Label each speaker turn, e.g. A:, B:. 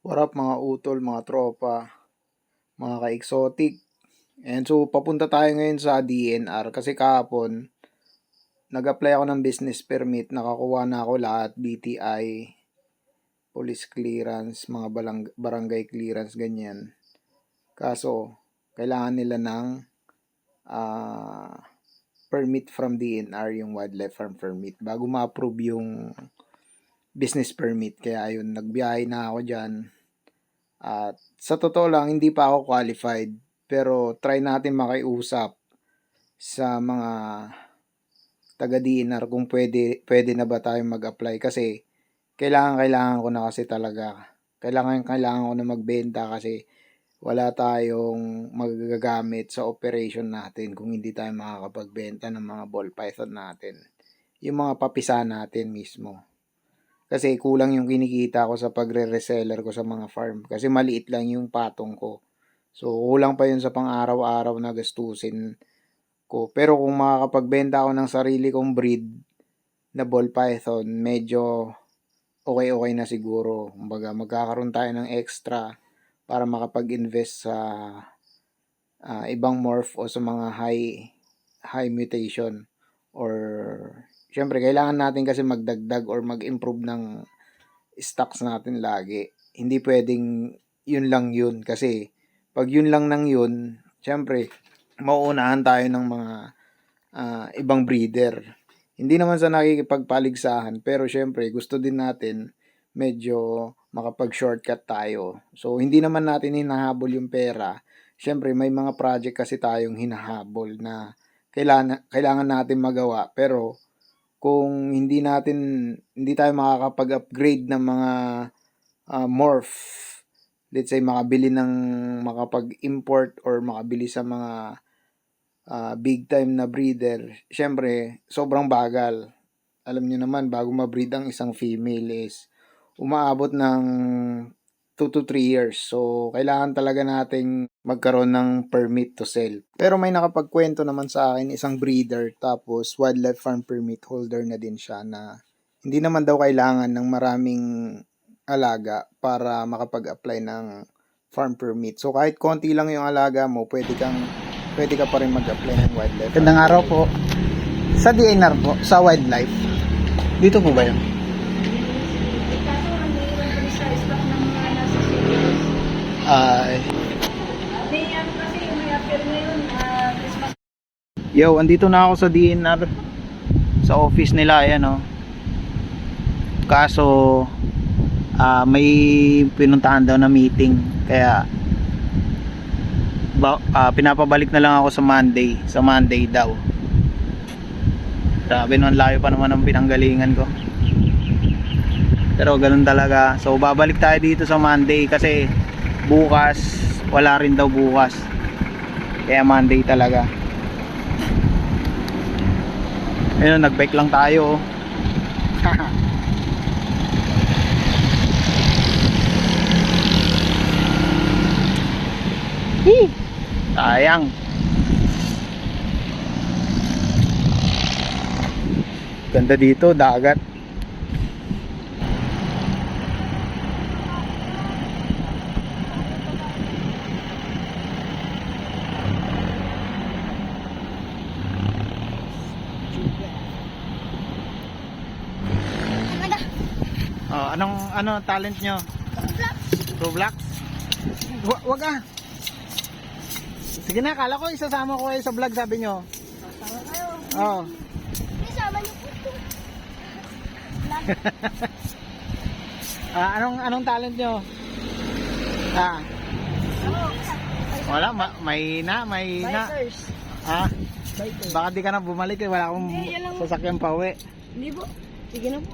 A: What up mga utol, mga tropa, mga ka-exotic. And so papunta tayo ngayon sa DNR kasi kahapon nag-apply ako ng business permit, nakakuha na ako lahat, BTI, police clearance, mga barangay clearance, ganyan. Kaso kailangan nila ng permit from DNR, yung wildlife farm permit, bago ma-approve yung business permit. Kaya ayun, nagbiyahe na ako dyan. At sa totoo lang, hindi pa ako qualified. Pero try natin makiusap sa mga taga-DNR kung pwede na ba tayo mag-apply. Kasi kailangan ko na kasi talaga. Kailangan ko na magbenta kasi wala tayong magagamit sa operation natin kung hindi tayo makakapagbenta ng mga ball python natin. Yung mga papisa natin mismo. Kasi kulang yung kinikita ko sa pagre-reseller ko sa mga farm. Kasi maliit lang yung patong ko. So, kulang pa yun sa pang-araw-araw na gastusin ko. Pero kung makakapagbenta ako ng sarili kong breed na ball python, medyo okay na siguro. Kumbaga, magkakaroon tayo ng extra para makapag-invest sa ibang morph o sa mga high mutation. Or syempre, kailangan natin kasi magdagdag or mag-improve ng stocks natin lagi. Hindi pwedeng yun lang yun. Kasi, pag yun lang nang yun, syempre, mauunahan tayo ng mga ibang breeder. Hindi naman sa nakikipagpaligsahan, pero syempre, gusto din natin medyo makapag-shortcut tayo. So, hindi naman natin hinahabol yung pera. Syempre, may mga project kasi tayong hinahabol na kailangan natin magawa. Pero, kung hindi tayo makakapag-upgrade ng mga morph, let's say makapag-import or makabili sa mga big time na breeder, syempre sobrang bagal. Alam niyo naman, bago ma-breed ang isang female is umaabot ng 2 to 3 years. So, kailangan talaga nating magkaroon ng permit to sell. Pero may nakapagkwento naman sa akin, isang breeder, tapos wildlife farm permit holder na din siya, na hindi naman daw kailangan ng maraming alaga para makapag-apply ng farm permit. So, kahit konti lang yung alaga mo, pwede ka pa rin mag-apply ng wildlife.
B: Gandang araw po. Sa DNR po, sa wildlife. Dito po ba yun?
A: Yo, andito na ako sa DNR, sa office nila, ayan o. Kaso may pinuntahan daw na meeting, kaya pinapabalik na lang ako sa Monday daw. Sabi nun, layo pa naman ang pinanggalingan ko, pero ganun talaga. So babalik tayo dito sa Monday kasi bukas wala rin daw bukas, kaya Monday talaga. Ayun, nag-bike lang tayo. Sayang. Ganda dito, dagat. Anong talent nyo? Roblox? Wag ah. Sige na, kala ko isasama ko kayo sa vlog, sabi nyo.
C: Sama kayo.
A: Oo.
C: Isama niyo po ito.
A: Anong talent nyo? Wala, may na.
C: Bikers.
A: Baka di ka na bumalik, wala akong sasakyan pa uwi.
C: Hindi po. Sige na po.